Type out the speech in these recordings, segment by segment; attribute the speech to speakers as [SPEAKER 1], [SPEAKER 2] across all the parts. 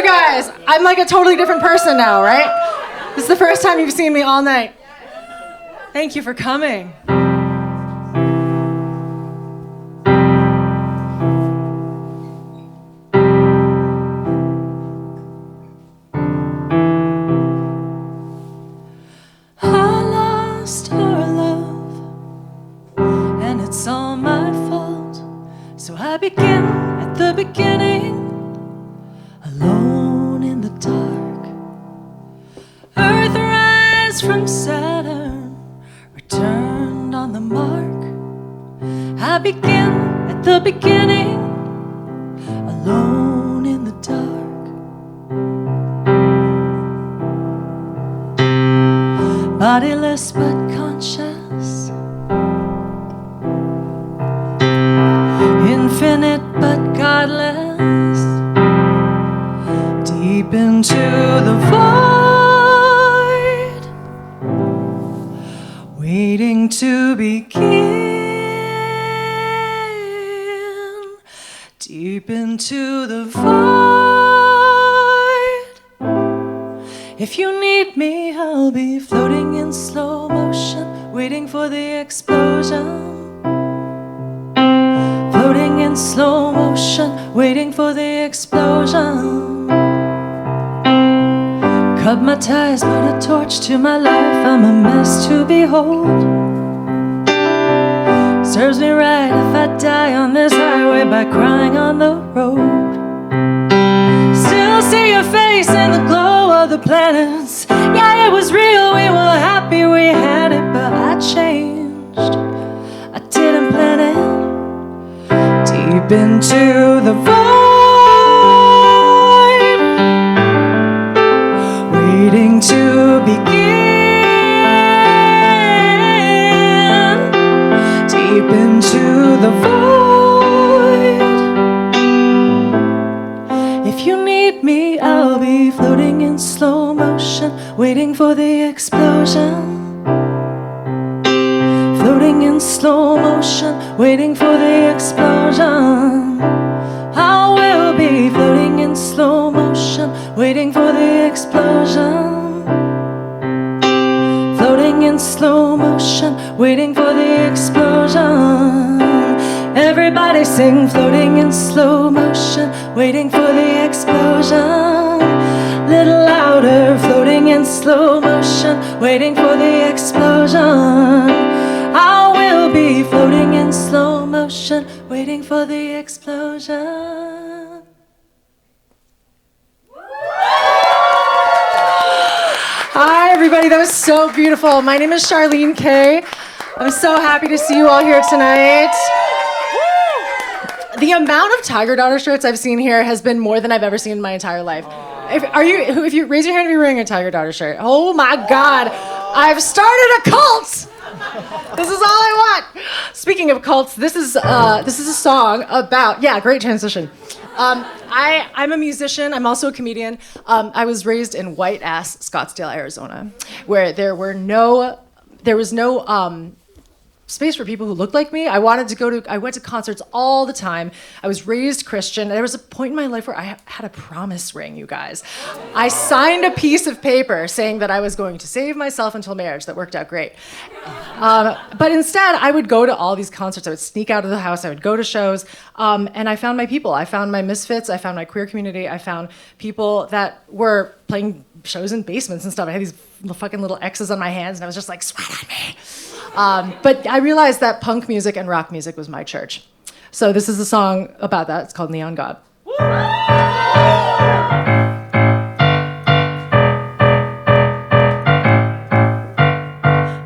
[SPEAKER 1] you guys. I'm like a totally different person now, right? This is the first time you've seen me all night. Thank you for coming. I lost our love, and it's all my fault. So I begin at the beginning, alone in the dark. Earthrise from Saturn, returned on the mark. I begin at the beginning, alone in the dark. Bodiless but conscious, infinite but godless, deep into the void, waiting to begin, deep into the void. If you need me, I'll be floating in slow motion, waiting for the explosion. Floating in slow motion, waiting for the explosion. Cut my ties, put a torch to my life. I'm a mess to behold. Serves me right if I die on this highway by crying on the road. Still see your face in the glow of the planets. Yeah, it was real, we were happy we had it, but I changed. I didn't plan it. Deep into the void, waiting to begin. Deep into the void. If you need me, I'll be floating in slow motion, waiting for the explosion. Floating in slow motion, waiting for the explosion. I will be floating in slow motion, waiting for the explosion. Floating in slow motion, waiting for the explosion. Everybody sing, floating in slow motion, waiting for the explosion. Little louder, floating in slow motion, waiting for the explosion. I will be floating in slow motion, waiting for the explosion. Hi, everybody. That was so beautiful. My name is Charlene Kaye. I'm so happy to see you all here tonight. The amount of Tiger Daughter shirts I've seen here has been more than I've ever seen in my entire life. If you raise your hand if you're wearing a Tiger Daughter shirt. Oh my God, I've started a cult. This is all I want. Speaking of cults, this is a song about, great transition. I'm a musician. I'm also a comedian. I was raised in white-ass Scottsdale, Arizona, where there was no space for people who looked like me. I went to concerts all the time. I was raised Christian. There was a point in my life where I had a promise ring, you guys. I signed a piece of paper saying that I was going to save myself until marriage. That worked out great. But instead, I would go to all these concerts. I would sneak out of the house. I would go to shows. And I found my people. I found my misfits. I found my queer community. I found people that were playing shows in basements and stuff. I had these fucking little X's on my hands, and I was just like, sweat on me. But I realized that punk music and rock music was my church. So this is a song about that. It's called Neon God.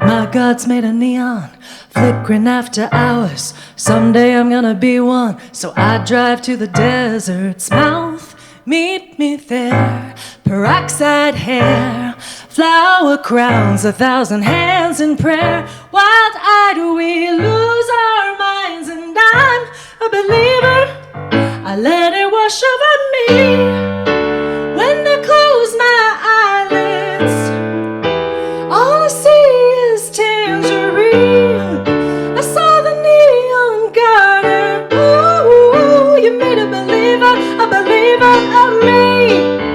[SPEAKER 1] My God's made of neon, flickering after hours. Someday I'm gonna be one, so I drive to the desert's mouth. Meet me there, peroxide hair, flower crowns, 1,000 hands in prayer. Wild-eyed we lose our minds, and I'm a believer. I let it wash over me. When I close my eyelids, all I see is tangerine. I saw the neon garden. Ooh, you made a believer of me.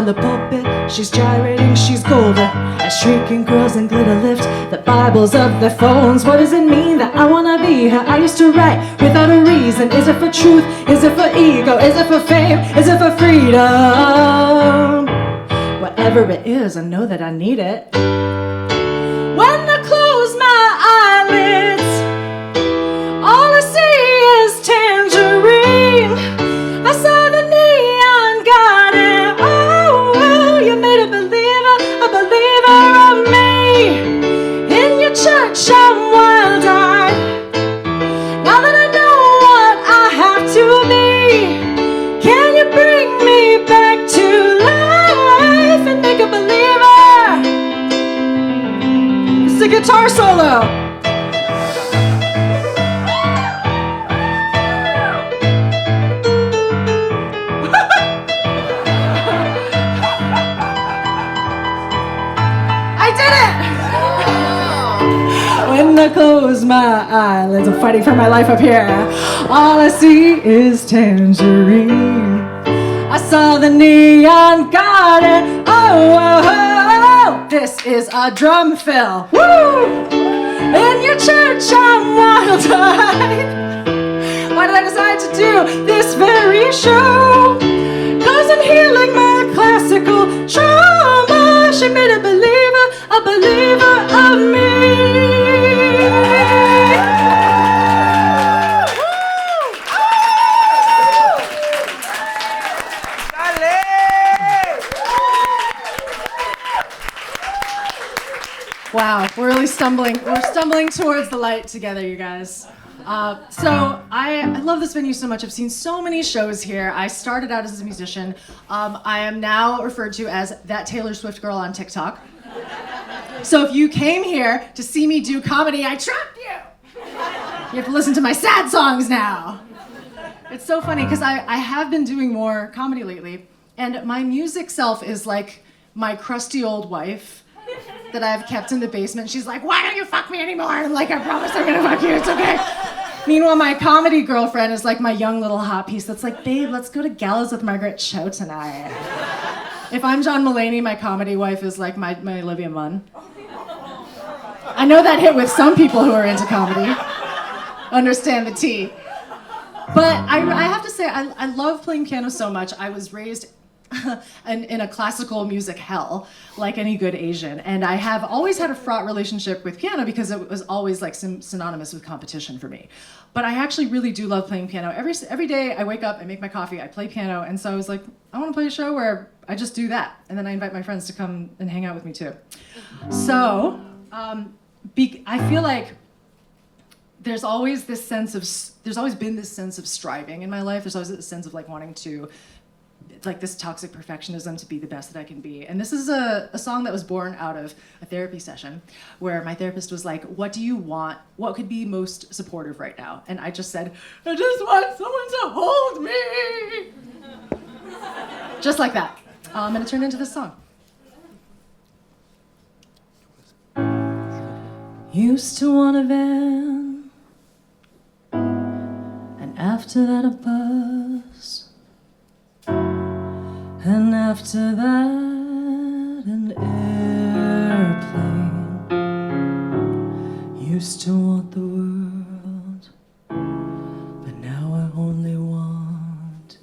[SPEAKER 1] On the pulpit, she's gyrating, she's golden. As shrieking girls in glitter lift the Bibles of their phones. What does it mean that I wanna be her? I used to write without a reason. Is it for truth? Is it for ego? Is it for fame? Is it for freedom? Whatever it is, I know that I need it. When I close my eyelids, all I see is tangerine. I saw the neon garden. Oh, you made a believer of me. In your church, I'm wild-eyed. Now that I know what I have to be, can you bring me back to life and make a believer? It's a guitar solo. When I close my eyelids, I'm fighting for my life up here. All I see is tangerine. I saw the neon garden. Oh, oh, oh. This is a drum fill. Woo! In your church, I'm wild-eyed. Why did I decide to do this very show? 'Cause I'm healing my classical trauma. She made a believer of me. Wow, we're really stumbling. We're stumbling towards the light together, you guys. So I love this venue so much. I've seen so many shows here. I started out as a musician. I am now referred to as that Taylor Swift girl on TikTok. So if you came here to see me do comedy, I trapped you. You have to listen to my sad songs now. It's so funny because I have been doing more comedy lately, and my music self is like my crusty old wife that I've kept in the basement. She's like, why don't you fuck me anymore? And I'm like, I promise I'm gonna fuck you, it's okay. Meanwhile, my comedy girlfriend is like my young little hot piece that's like, babe, let's go to Gallows with Margaret Cho tonight. If I'm John Mulaney, my comedy wife is like my Olivia Munn. I know that hit with some people who are into comedy. Understand the tea. But I have to say, I love playing piano so much. I was raised in a classical music hell, like any good Asian. And I have always had a fraught relationship with piano because it was always like synonymous with competition for me. But I actually really do love playing piano. Every day I wake up, I make my coffee, I play piano. And so I was like, I want to play a show where I just do that. And then I invite my friends to come and hang out with me too. So I feel like there's always been this sense of striving in my life. There's always this sense of like wanting to, like this toxic perfectionism to be the best that I can be. And this is a song that was born out of a therapy session where my therapist was like, what do you want? What could be most supportive right now? And I just said, I just want someone to hold me. Just like that. And it turned into this song. Used to want a van, and after that a bus, and after that an airplane. Used to want the world, but now I only want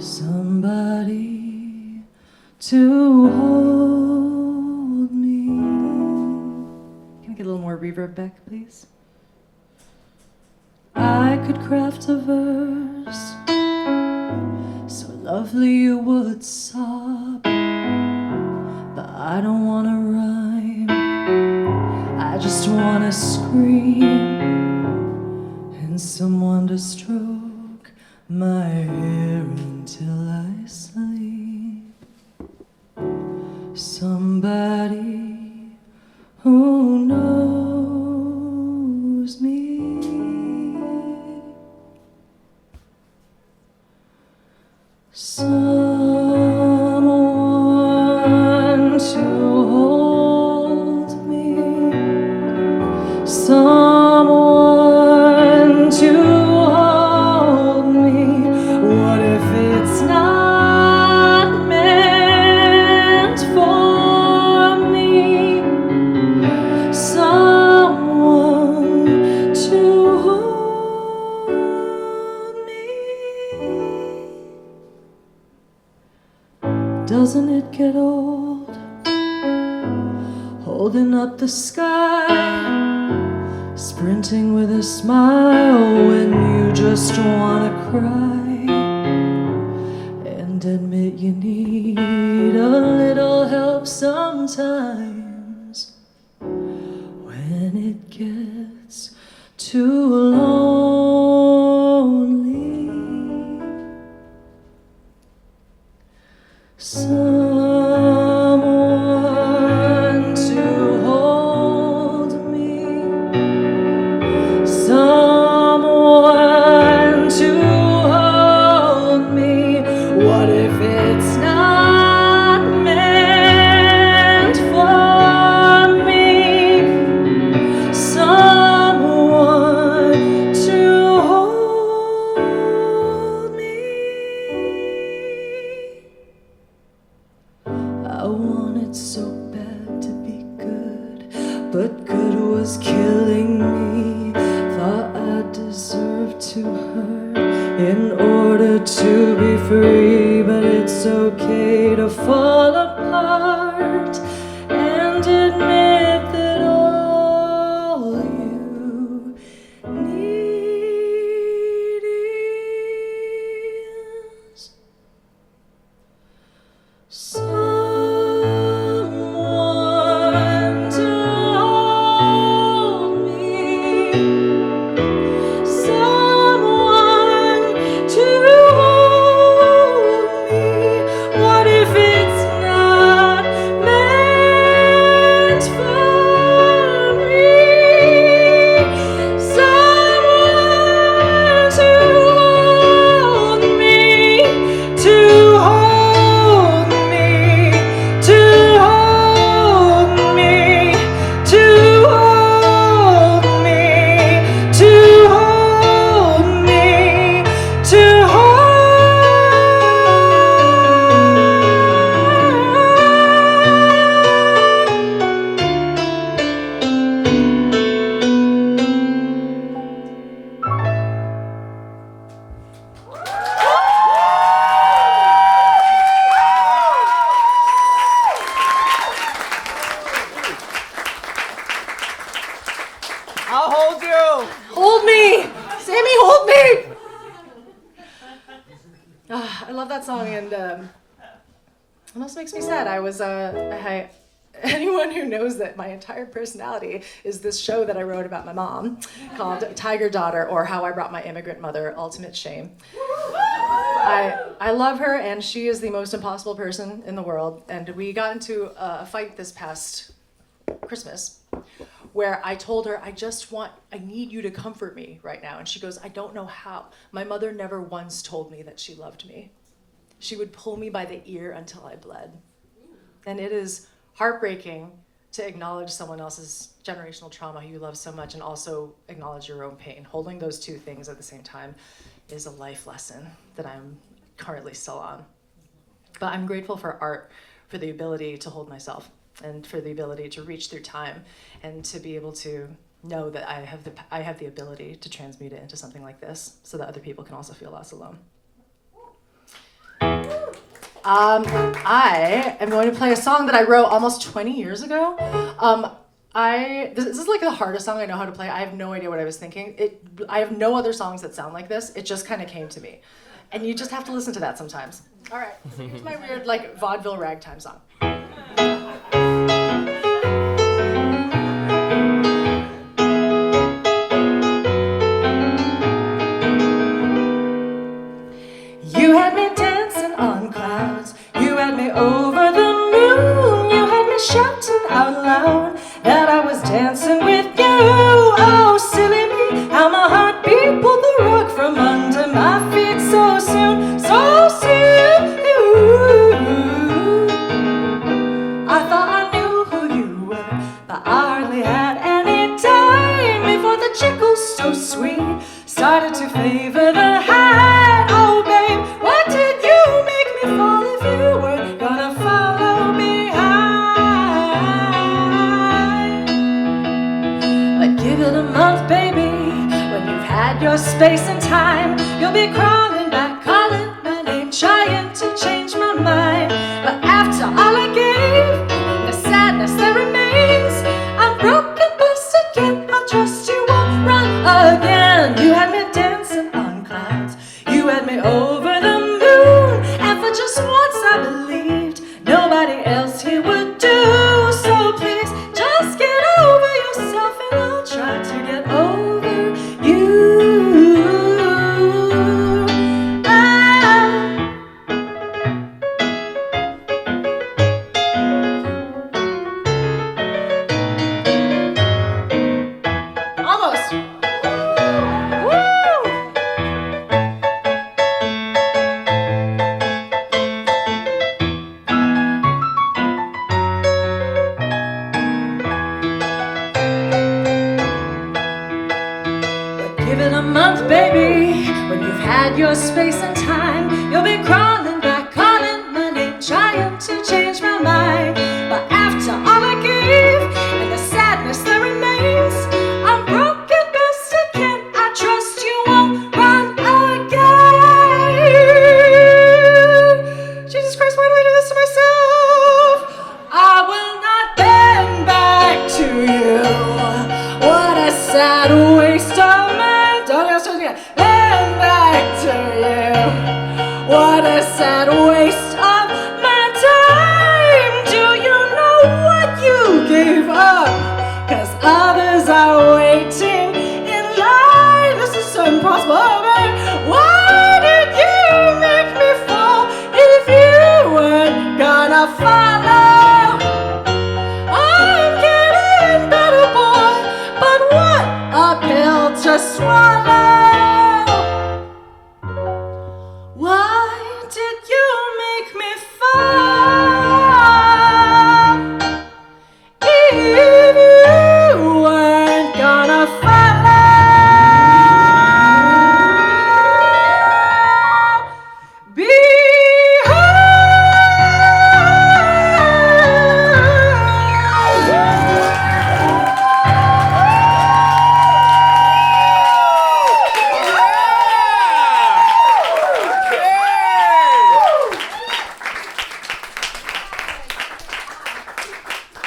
[SPEAKER 1] somebody to hold me. Can I get a little more reverb back, please? I could craft a verse so lovely you would sob, but I don't wanna rhyme, I just wanna scream, and someone to stroke my hair until I sleep. Somebody who knows me. Someone to hold me, someone to hold me. What if it's not me? Doesn't it get old? Holding up the sky, sprinting with a smile when you just wanna cry, and admit you need a little help sometimes when it gets too lonely. Someone to hold me, someone to hold me. What if it's not meant for me? Someone to hold me. I wanted so bad to be good, but good was killing me. Thought I deserved to hurt in order to be free, but it's okay to fall apart and admit that all you need is someone to hold me, someone to hold me. What if it's not meant for me? Someone to hold me, to hold me, to hold me, to hold me, to hold me, to
[SPEAKER 2] I'll hold you.
[SPEAKER 1] hold me! Sammy, hold me! I love that song, and it also makes me sad. Anyone who knows that my entire personality is this show that I wrote about my mom called Tiger Daughter, or How I Brought My Immigrant Mother Ultimate Shame. I love her, and she is the most impossible person in the world, and we got into a fight this past Christmas where I told her, I need you to comfort me right now. And she goes, I don't know how. My mother never once told me that she loved me. She would pull me by the ear until I bled. And it is heartbreaking to acknowledge someone else's generational trauma who you love so much and also acknowledge your own pain. Holding those two things at the same time is a life lesson that I'm currently still on. But I'm grateful for art, for the ability to hold myself, and for the ability to reach through time and to be able to know that I have the ability to transmute it into something like this so that other people can also feel less alone. I am going to play a song that I wrote almost 20 years ago. This is like the hardest song I know how to play. I have no idea what I was thinking. I have no other songs that sound like this. It just kind of came to me. And you just have to listen to that sometimes. All right, here's my weird like vaudeville ragtime song. You had me dancing on clouds, you had me over the moon, you had me shouting out loud that I was dancing with you. Oh, silly me, how my heartbeat pulled the rug from under my feet so soon, so soon. I thought I knew who you were, but I hardly had any time before the jiggles so sweet started to favor the hat. Oh, babe, what did you make me fall if you were gonna follow behind? But give it a month, baby, when you've had your space and time, you'll be crawling back, calling my name, trying to change my mind. But way over the moon. And for just once I believed nobody else here would do. So please just get over yourself and I'll try to get over you. Almost. Woo! Give it a month, baby. When you've had your space and time, you'll be crawling back, calling my name, trying to change my mind. But after all I gave and the sadness that remains, I'm broken best again. I trust you won't run again. Jesus Christ, why do I do this to myself? I will not bend back to you. What a sad waste of my time. Bend back to you. What a sad waste of my time. Do you know what you gave up? 'Cause others are waiting in line. This is so impossible, man. Why did you make me fall if you weren't gonna follow? I'm getting better, boy, but what a pill to swallow. Why did you make me fall if you weren't gonna follow?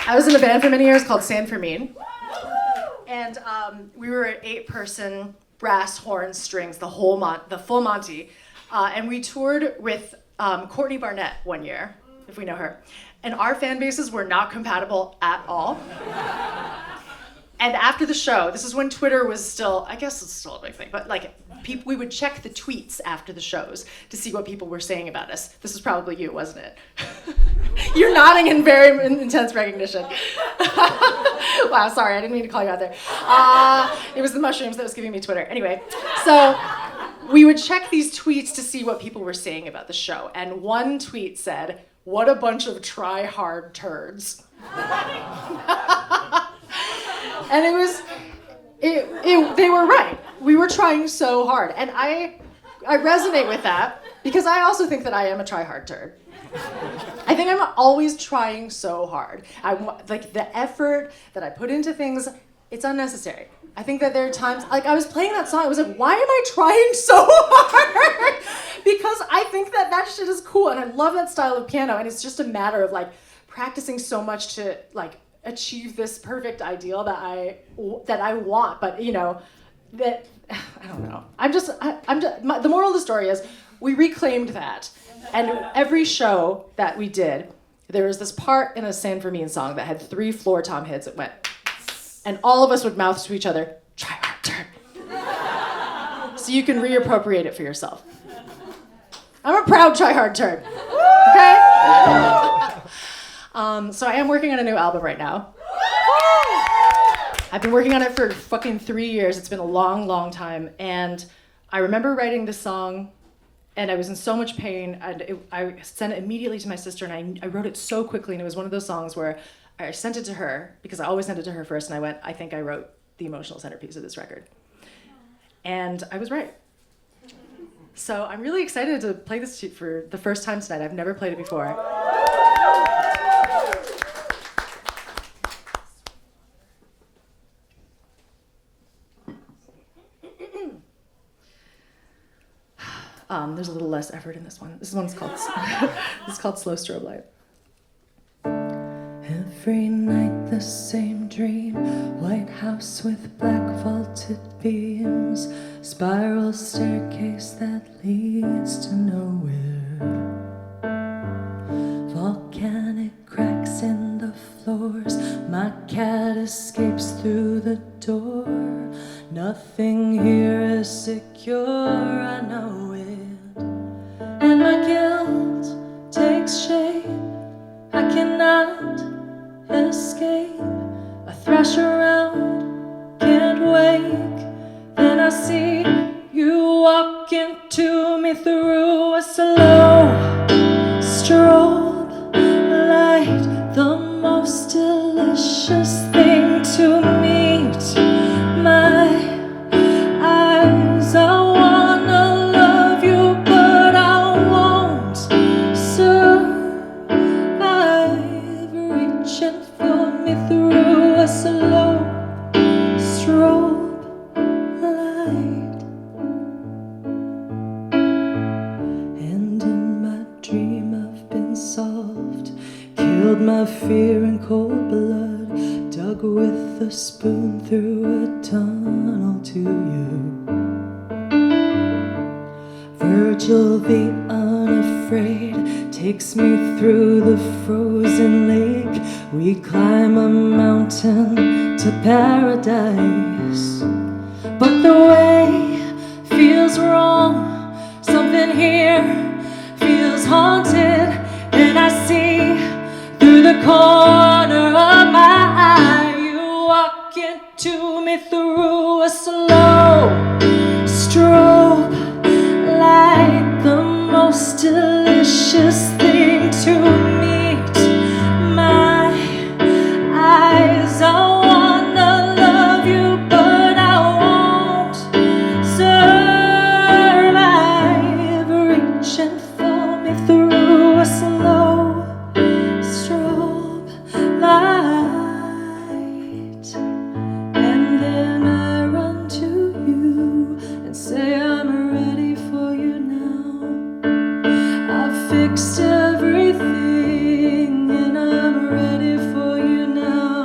[SPEAKER 1] I was in a band for many years called San Fermin, and we were an 8-person brass, horns, strings, the full Monty, and we toured with Courtney Barnett one year, if we know her, and our fan bases were not compatible at all. And after the show, this is when Twitter was still, I guess it's still a big thing, but like we would check the tweets after the shows to see what people were saying about us. This was probably you, wasn't it? You're nodding in very intense recognition. Wow, sorry, I didn't mean to call you out there. It was the mushrooms that was giving me Twitter. Anyway, so we would check these tweets to see what people were saying about the show. And one tweet said, "What a bunch of try-hard turds." And they were right. We were trying so hard. And I resonate with that because I also think that I am a try-hard turd. I think I'm always trying so hard. Like the effort that I put into things, it's unnecessary. I think that there are times, like I was playing that song, I was like, why am I trying so hard? Because I think that shit is cool and I love that style of piano and it's just a matter of like practicing so much to like achieve this perfect ideal that I want, but you know, that I don't know. The moral of the story is we reclaimed that. And every show that we did, there was this part in a San Fermin song that had 3 floor tom hits. It went, and all of us would mouth to each other, "Try hard turn." So you can reappropriate it for yourself. I'm a proud try hard turn. Okay? So I am working on a new album right now. I've been working on it for fucking 3 years. It's been a long, long time. And I remember writing this song and I was in so much pain and I sent it immediately to my sister and I wrote it so quickly and it was one of those songs where I sent it to her because I always sent it to her first and I went, I think I wrote the emotional centerpiece of this record. And I was right. So I'm really excited to play this for the first time tonight. I've never played it before. There's a little less effort in this one. This one's called this is called Slow Strobe Light. Every night the same dream, White House with black vault tilted beams, spiral staircase that leads to nowhere. Volcanic cracks in the floors, my cat escapes through the door. Nothing here is secure, I know it. And my guilt takes shape, I cannot escape. I thrash around, can't wake. Then I see you walk into me through a slow strobe light, the most delicious thing to meet my eyes. I wanna love you, but I won't survive. Reaching for me through a slow strobe light. And in my dream I've been solved, killed my fear in cold blood, dug with a spoon through a tunnel to you. Virgil the unafraid takes me through the frozen lake. We climb a mountain to paradise, but the way feels wrong. Something here feels haunted, and I see through the corner of my eye. You walk into me through a slow strobe light, the most delicious thing to meet my eyes. I wanna love you, but I won't survive. Reaching for me through a slow strobe light. And then I run to you and say I'm ready for you now. I've fixed everything and I'm ready for you now.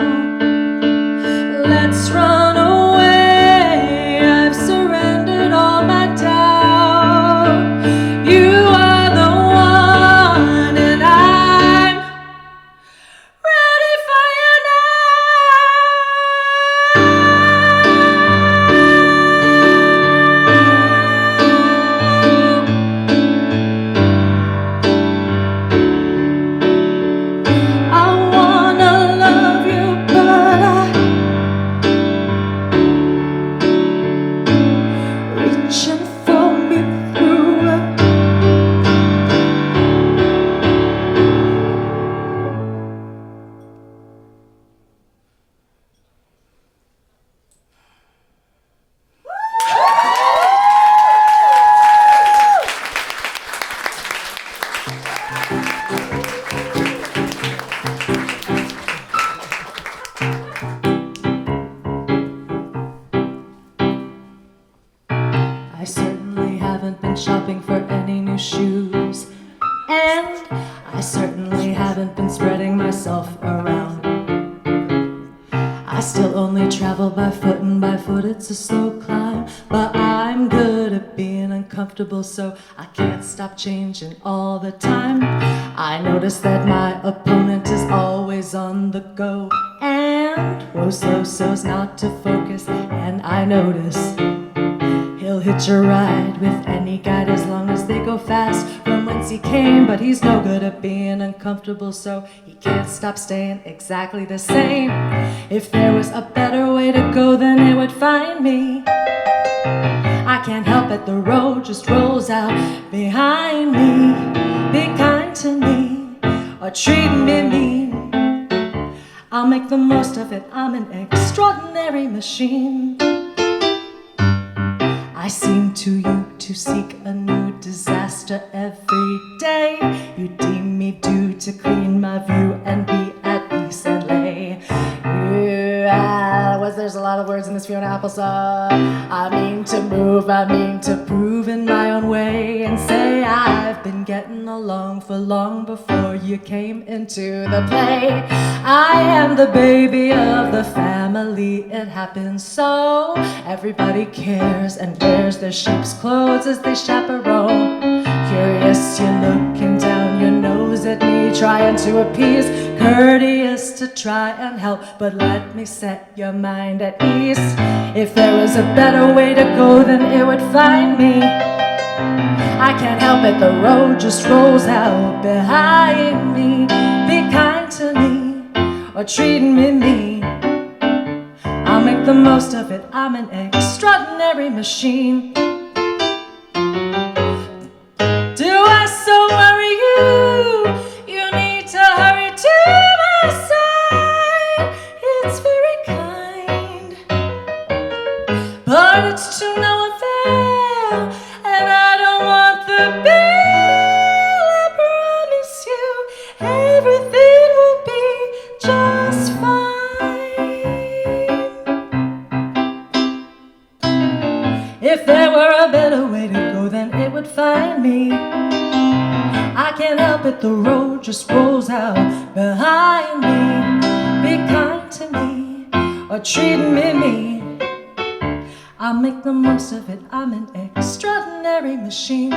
[SPEAKER 1] Let's run away, I've surrendered all my doubt. You are the one and I'm ready for you I wanna love you, but I reaching for me through a I certainly haven't been shopping for any new shoes, and I certainly haven't been spreading myself around. I still only travel by foot, and by foot it's a slow climb. But I'm good at being uncomfortable, so I can't stop changing all the time. I notice that my opponent is always on the go, and row slow so's not to focus. And I notice he'll hitch a ride with any guide as long as they go fast from whence he came. But he's no good at being uncomfortable, so he can't stop staying exactly the same. If there was a better way to go, then it would find me. I can't help it, the road just rolls out behind me. Be kind to me or treat me mean, I'll make the most of it. I'm an extraordinary machine. I seem to you to seek a new disaster every day. You deem me due to clean my view and be at peace and lay. There's a lot of words in this Fiona Apple song. I mean to move, I mean to prove in my own way and say I've been getting along for long before you came into the play. I am the baby of the family, it happens so. Everybody cares and wears their sheep's clothes as they chaperone. Curious, you're looking down your nose at me, trying to appease, courteous to try and help, but let me set your mind at ease. If there was a better way to go, then it would find me. I can't help it, the road just rolls out behind me. Be kind to me, or treat me mean. I'll make the most of it, I'm an extraordinary machine. Do I so worry you? You need to hurry to my side. It's very kind, but it's to no avail, and I don't want the bill. I promise you everything will be just fine. If there were a better way to go, then it would find me. I can't help it, the road just rolls out behind me. Be kind to me, or treat me mean. I'll make the most of it, I'm an extraordinary machine.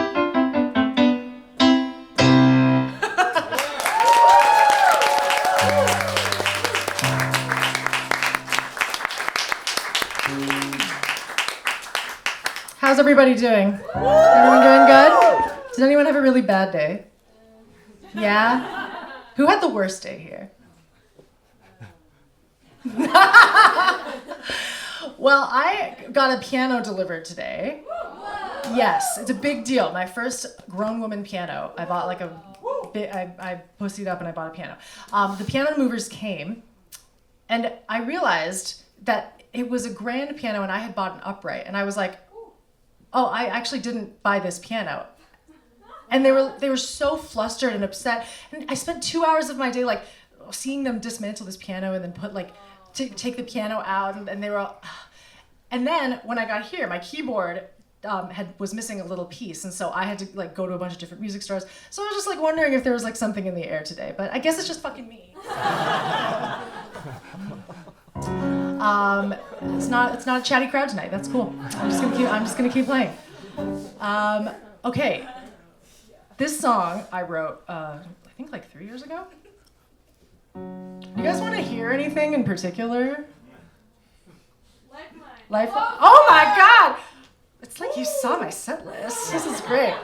[SPEAKER 1] How's everybody doing? Everyone doing good? Did anyone have a really bad day? Yeah? Who had the worst day here? Well, I got a piano delivered today. Yes, it's a big deal. My first grown woman piano. I bought like I pussied up and I bought a piano. The piano movers came, and I realized that it was a grand piano and I had bought an upright, and I was like, oh, I actually didn't buy this piano. And they were so flustered and upset. And I spent 2 hours of my day like seeing them dismantle this piano and then put like take the piano out, and they were all. And then when I got here, my keyboard was missing a little piece, and so I had to like go to a bunch of different music stores. So I was just like wondering if there was like something in the air today, but I guess it's just fucking me. It's not a chatty crowd tonight. That's cool. I'm just gonna keep playing. Okay. This song I wrote, I think like 3 years ago. You guys want to hear anything in particular? Lifeline. Oh my God! It's like you saw my set list. This is great.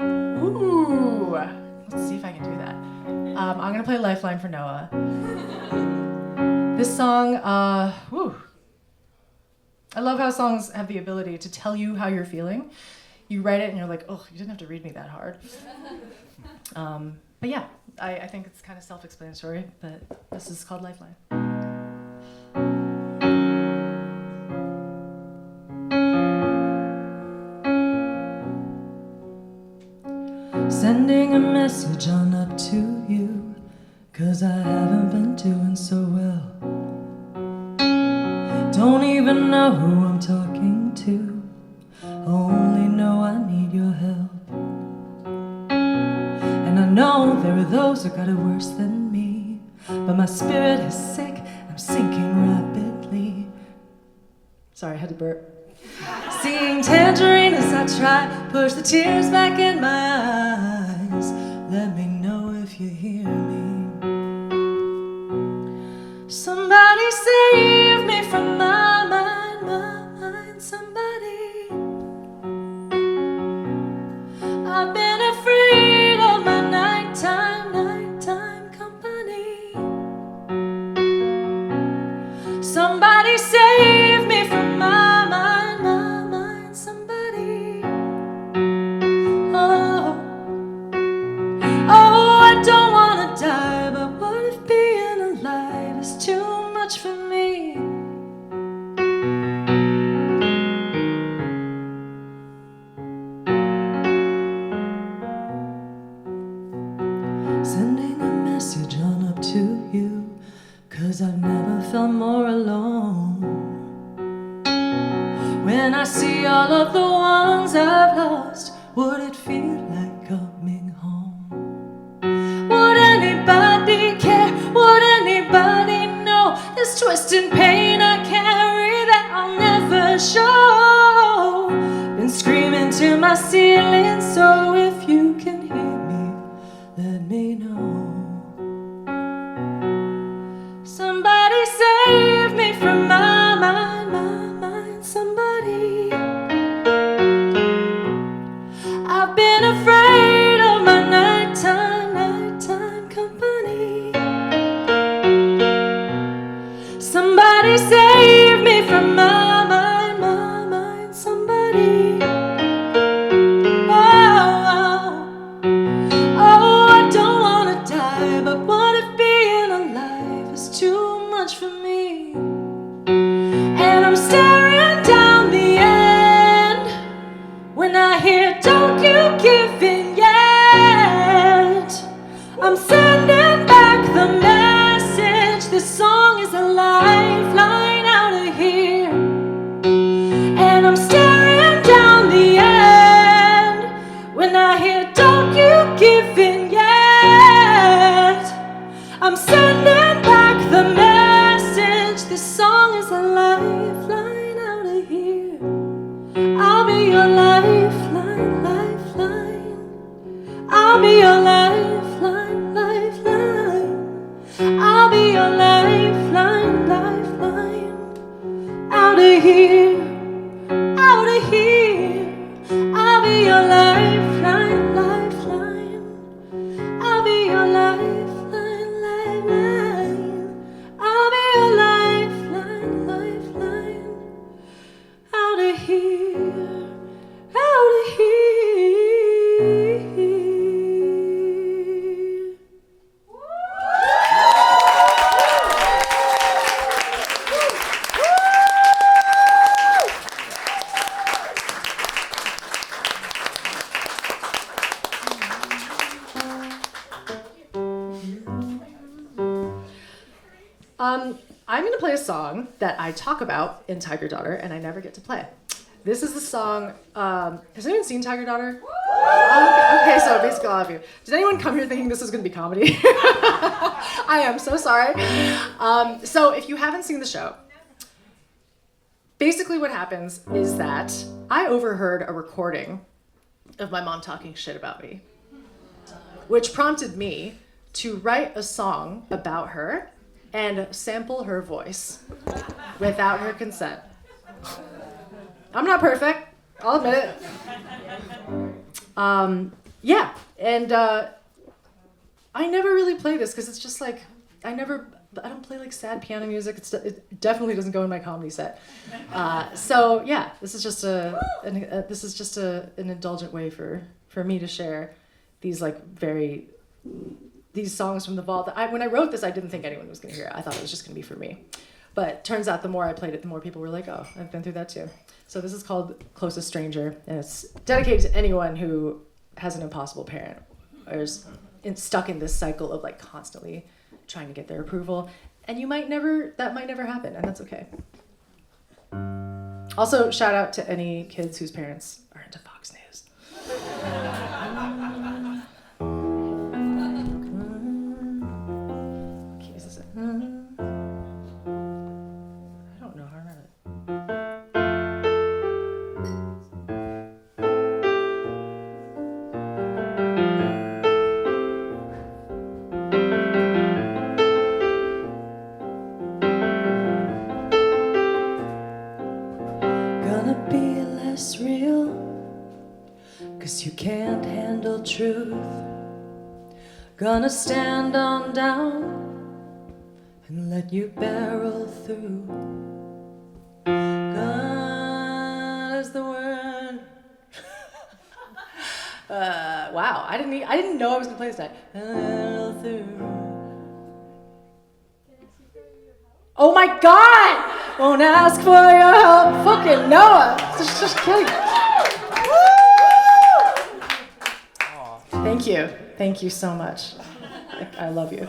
[SPEAKER 1] Ooh. Let's see if I can do that. I'm gonna play Lifeline for Noah. This song, whew. I love how songs have the ability to tell you how you're feeling. You write it and you're like, oh, you didn't have to read me that hard. But yeah, I think it's kind of self-explanatory, but this is called Lifeline. Sending a message on up to you, 'cause I haven't been doing so well. Don't even know who I'm talking to, only know I need your help. And I know there are those who got it worse than me, but my spirit is sick, I'm sinking rapidly. Sorry, I had to burp. Seeing tangerine as I try, push the tears back in my eyes. Let me know if you hear me. Somebody save me from my mind, somebody. I've been afraid of my nighttime company. Somebody save me from my mind, somebody. Oh, I don't wanna die, but what if being alive is too much for me? Sending a message on up to you, 'cause I've never felt more alone. When I see all of the ones I've lost, would it feel like my ceiling, so if you can hear me, let me know. Somebody save me from my mind, somebody. I've been afraid of my nighttime company. Somebody save me from my mind, somebody. Oh, I don't wanna die, but what if being alive is too much for me? And I'm staring down the end when I hear, don't you give in yet. I'm sending back the message, this song is a lifeline out of here. And I'm staring down the end when I hear, don't you give in yet. I'm sending back the message, this song is a lifeline out of here. I'll be your lifeline, lifeline. I'll be your lifeline, lifeline. I'll be your lifeline, lifeline. Out of here, out of here. I'll be your lifeline, lifeline. I'll be your lifeline, lifeline. I'll be your lifeline, lifeline. Out of here, out of here. I'm going to play a song that I talk about in Tiger Daughter, and I never get to play. This is the song, has anyone seen Tiger Daughter? Okay, so basically all of you. Did anyone come here thinking this was going to be comedy? I am so sorry. So if you haven't seen the show, basically what happens is that I overheard a recording of my mom talking shit about me, which prompted me to write a song about her and sample her voice without her consent. I'm not perfect, I'll admit it. Yeah, and I never really play this because it's just like, I don't play like sad piano music. It definitely doesn't go in my comedy set. So yeah, this is just an indulgent way for me to share these these songs from the vault. When I wrote this, I didn't think anyone was going to hear it. I thought it was just going to be for me. But turns out the more I played it, the more people were like, oh, I've been through that too. So this is called Closest Stranger, and it's dedicated to anyone who has an impossible parent or is stuck in this cycle of like constantly trying to get their approval. And that might never happen, and that's okay. Also, shout out to any kids whose parents are into Fox News. I don't know how to run it. Gonna be less real, 'cause you can't handle truth. Gonna stand on down and let you barrel through. God is the word. Wow, I didn't know I was gonna play this night. Barrel through. Oh my God! Won't ask for your help. Fucking Noah. Just kidding. Thank you. Thank you so much. I love you.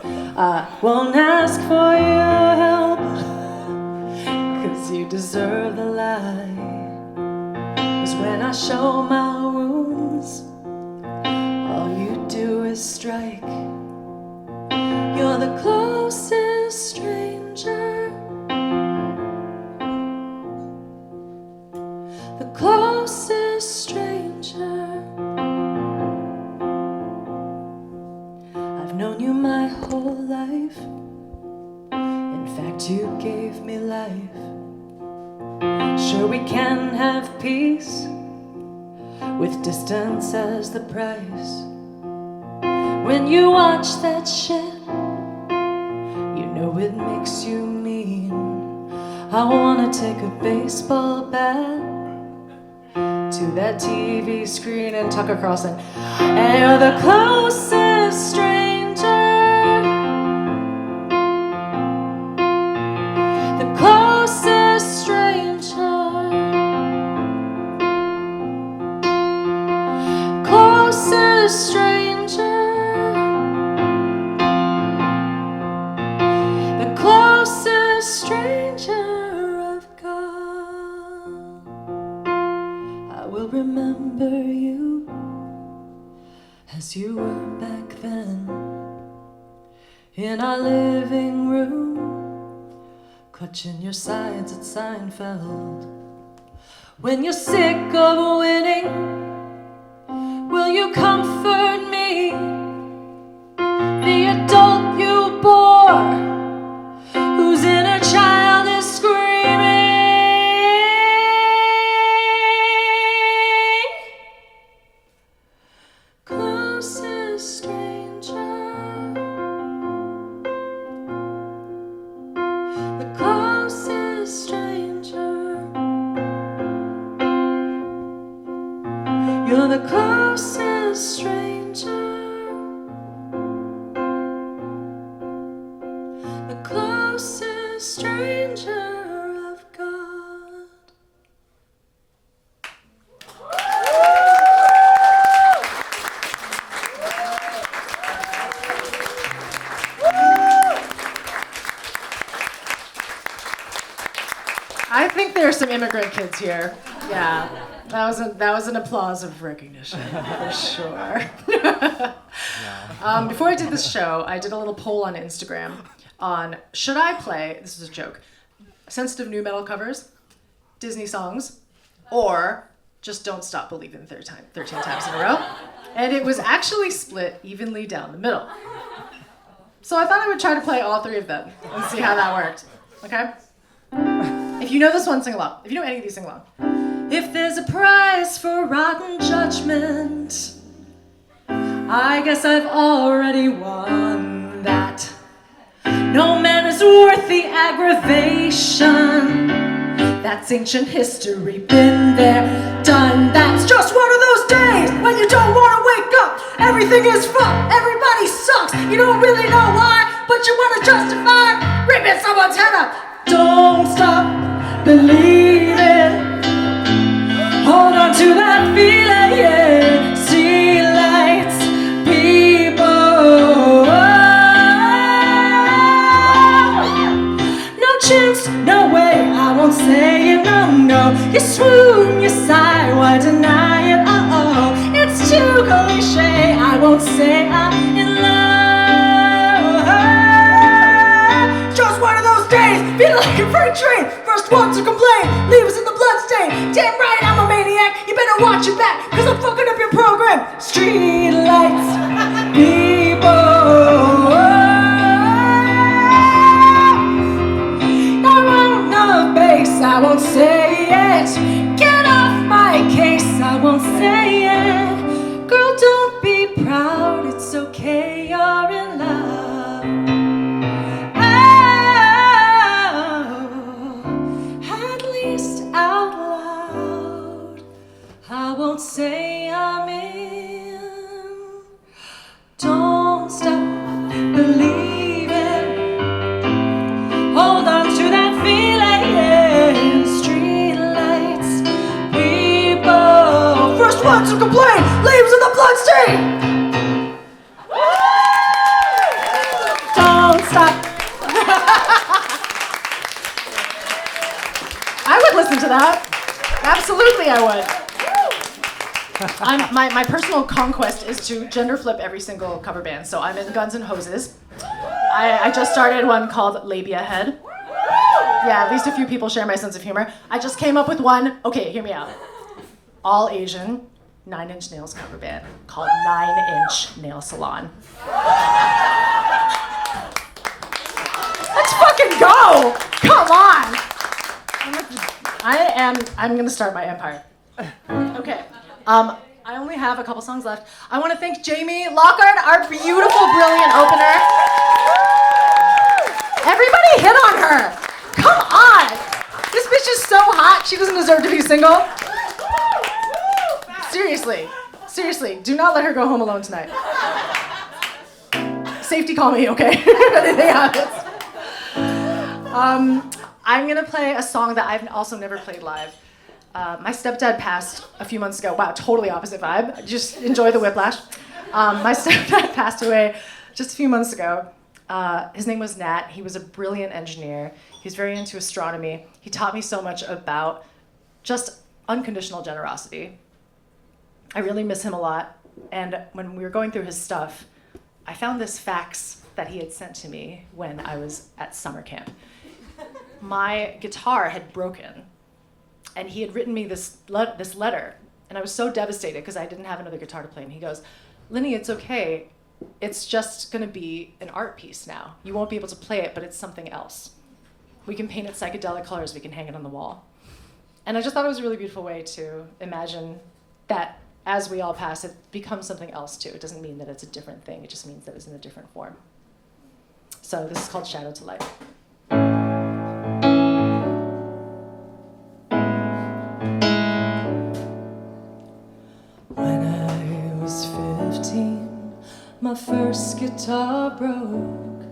[SPEAKER 1] Won't ask for your help, 'cause you deserve the lie. 'Cause when I show my wounds, all you do is strike. You're the closest stranger. The closest stranger. I've known you my whole life. In fact, you gave me life. Sure, we can have peace with distance as the price. When you watch that shit, you know it makes you mean. I wanna take a baseball bat to that TV screen and tuck across it. And you're the closest stranger, the closest stranger, closest stranger, the closest stranger I've got. I will remember you as you were back then, in our living room, clutching your sides at Seinfeld. When you're sick of winning, will you comfort me? The adult you bore, whose inner child is screaming. Closest stranger, the closest stranger, you're the closest stranger, the closest stranger I've got. I think there are some immigrant kids here. Yeah, that was an applause of recognition for sure. Before I did this show, I did a little poll on Instagram on should I play, this is a joke, sensitive new metal covers, Disney songs, or just Don't Stop Believin' 13 times in a row. And it was actually split evenly down the middle. So I thought I would try to play all three of them and see how that worked. Okay? If you know this one, sing along. If you know any of these, sing along. If there's a price for rotten judgment, I guess I've already won that. No man is worth the aggravation. That's ancient history, been there, done. That's just one of those days when you don't want to wake up. Everything is fucked, everybody sucks. You don't really know why, but you want to justify ripping someone's head up. Don't stop believing. Hold on to that feeling, yeah. See lights, people. No chance, no way, I won't say it, no, no. You swoon, you sigh, why deny it, oh, it's too cliche, I won't say I'm in love. Just one of those days, feel like a freight train. First one to complain, leave us in the bloodstain. Damn right, I'm a maniac, you better watch your back, cause I'm fucking up your program. Street lights, people. I won't say it. Get off my case, I won't say it. Girl, don't be proud, it's okay, you're in love. Oh, at least out loud, I won't say I'm in. Don't stop believing. Hold on to that feeling. Ones who complain, leaves in the bloodstream. Don't stop. I would listen to that. Absolutely, I would. My personal conquest is to gender flip every single cover band. So I'm in Guns N' Hoses. I just started one called Labia Head. Yeah, at least a few people share my sense of humor. I just came up with one. Okay, hear me out. All Asian 9 Inch Nails cover band called 9 Inch Nail Salon. go. Come on. I'm gonna start my empire. Okay. I only have a couple songs left. I want to thank Jamie Lockhart, our beautiful, brilliant opener. Everybody hit on her. Come on. This bitch is so hot. She doesn't deserve to be single. Seriously, do not let her go home alone tonight. Safety call me, okay? If anything happens. I'm gonna play a song that I've also never played live. My stepdad passed a few months ago. Wow, totally opposite vibe. Just enjoy the whiplash. My stepdad passed away just a few months ago. His name was Nat. He was a brilliant engineer. He was very into astronomy. He taught me so much about just unconditional generosity. I really miss him a lot. And when we were going through his stuff, I found this fax that he had sent to me when I was at summer camp. My guitar had broken, and he had written me this letter, and I was so devastated because I didn't have another guitar to play. And he goes, "Linny, it's okay. It's just gonna be an art piece now. You won't be able to play it, but it's something else. We can paint it psychedelic colors. We can hang it on the wall." And I just thought it was a really beautiful way to imagine that as we all pass, it becomes something else too. It doesn't mean that it's a different thing. It just means that it's in a different form. So this is called Shadow to Light. When I was 15, my first guitar broke.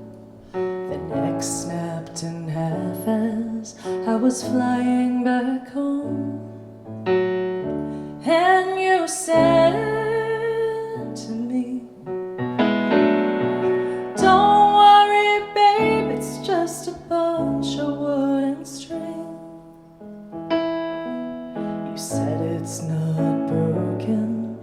[SPEAKER 1] The neck snapped in half as I was flying back home. And you said to me, "Don't worry, babe, it's just a bunch of wood and string." You said it's not broken,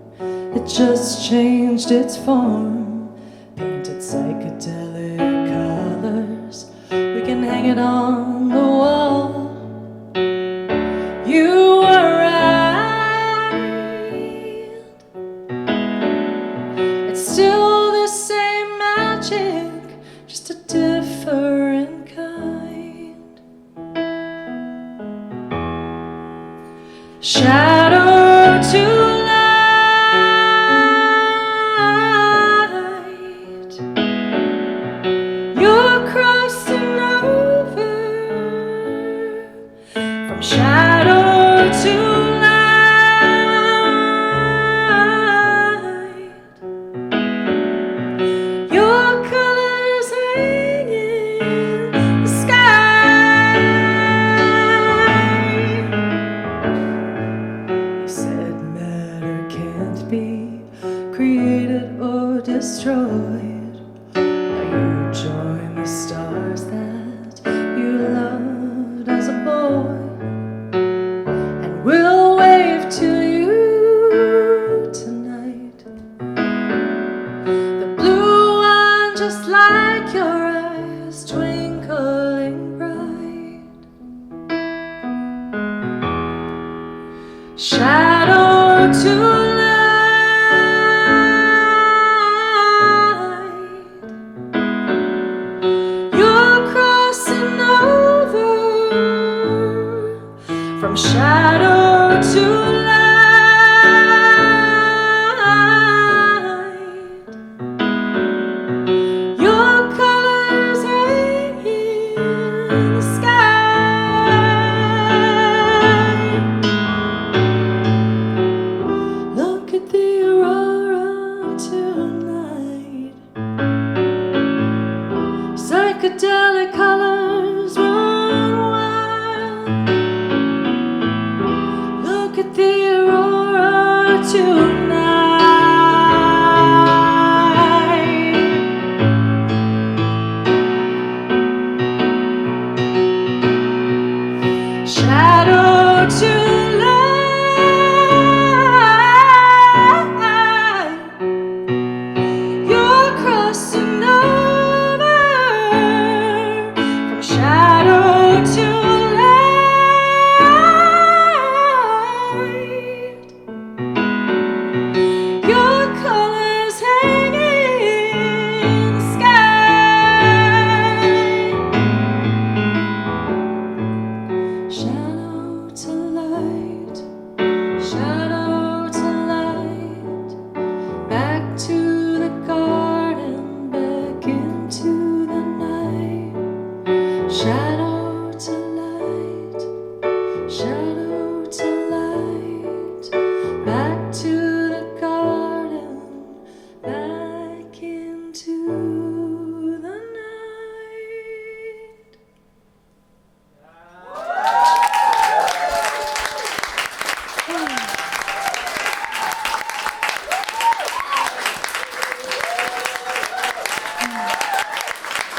[SPEAKER 1] it just changed its form. Painted psychedelic colors, we can hang it on the wall. You were still the same magic, just a different kind. Shadow to light, you're crossing over from shadow to light. Destroyed. Now you join the stars that you loved as a boy, and we'll wave to you tonight. The blue one, just like your eyes, twinkling bright. Shadow to light.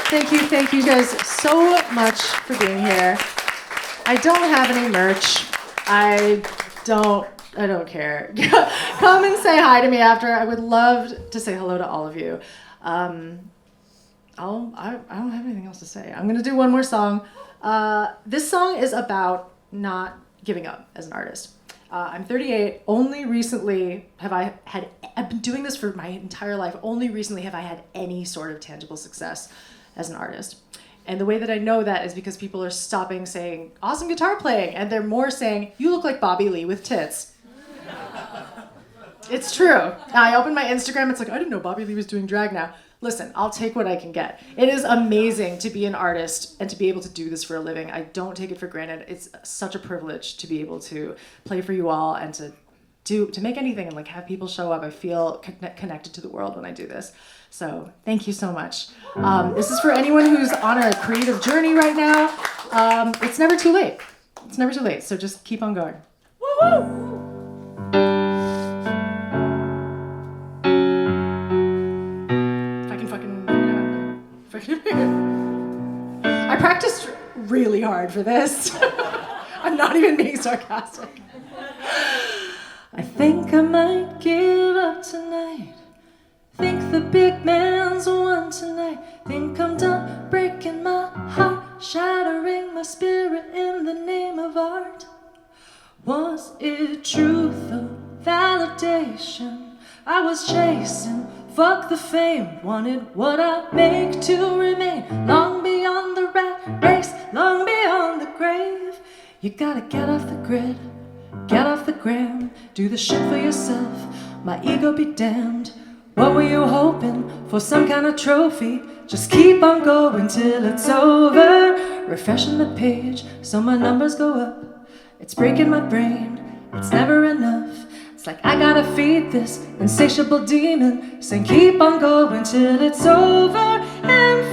[SPEAKER 1] Thank you guys so much for being here. I don't have any merch. I don't care. Come and say hi to me after. I would love to say hello to all of you. I don't have anything else to say. I'm gonna do one more song. This song is about not giving up as an artist. I'm 38. Only recently I've been doing this for my entire life. Only recently have I had any sort of tangible success as an artist. And the way that I know that is because people are stopping saying, awesome guitar playing, and they're more saying, you look like Bobby Lee with tits. It's true. I opened my Instagram, it's like, I didn't know Bobby Lee was doing drag now. Listen, I'll take what I can get. It is amazing to be an artist and to be able to do this for a living. I don't take it for granted. It's such a privilege to be able to play for you all and to make anything and like have people show up. I feel connected to the world when I do this. So thank you so much. This is for anyone who's on a creative journey right now. It's never too late. It's never too late. So just keep on going. Woo-hoo! I practiced really hard for this. I'm not even being sarcastic. I think I might give up tonight. Think the big man's won tonight. Think I'm done breaking my heart, shattering my spirit in the name of art. Was it truth or validation I was chasing? Fuck the fame, wanted what I make to remain. Long beyond the rat race, long beyond the grave. You gotta get off the grid, get off the gram. Do the shit for yourself, my ego be damned. What were you hoping for, some kind of trophy? Just keep on going till it's over. Refreshing the page so my numbers go up. It's breaking my brain, it's never enough. It's like I gotta feed this insatiable demon, saying keep on going till it's over. And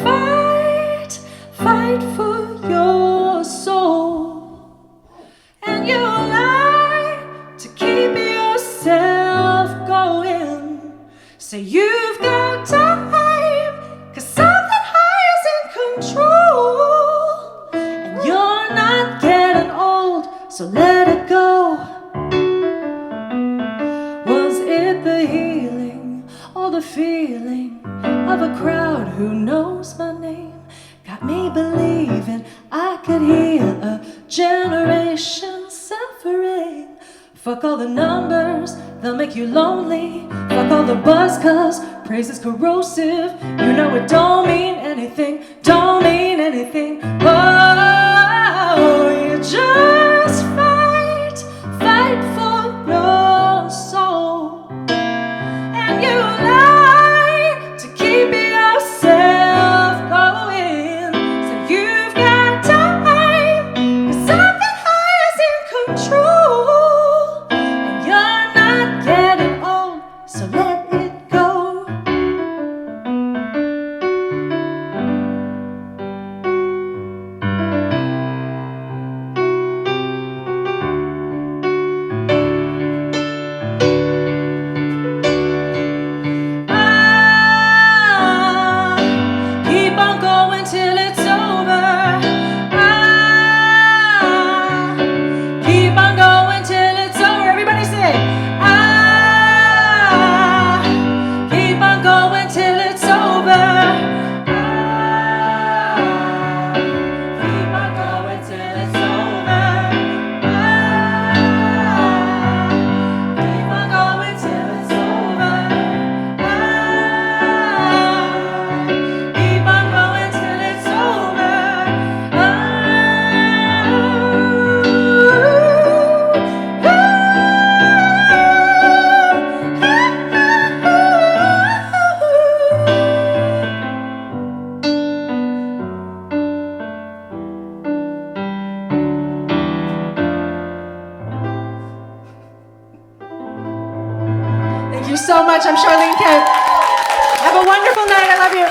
[SPEAKER 1] fight for your soul. And you lie to keep yourself going. Say you've got time, cause something higher's in control. And you're not getting old, so let it go. The healing or the feeling of a crowd who knows my name got me believing I could heal a generation suffering. Fuck all the numbers, they'll make you lonely. Fuck all the buzz, cause praise is corrosive. You know it don't mean anything, don't mean anything. Oh, you just fight for your soul. You lie to keep yourself going. So you've got time, cause something higher's in control. And you're not getting old, so let it go. Thank you so much. I'm Charlene Kaye. Have a wonderful night. I love you.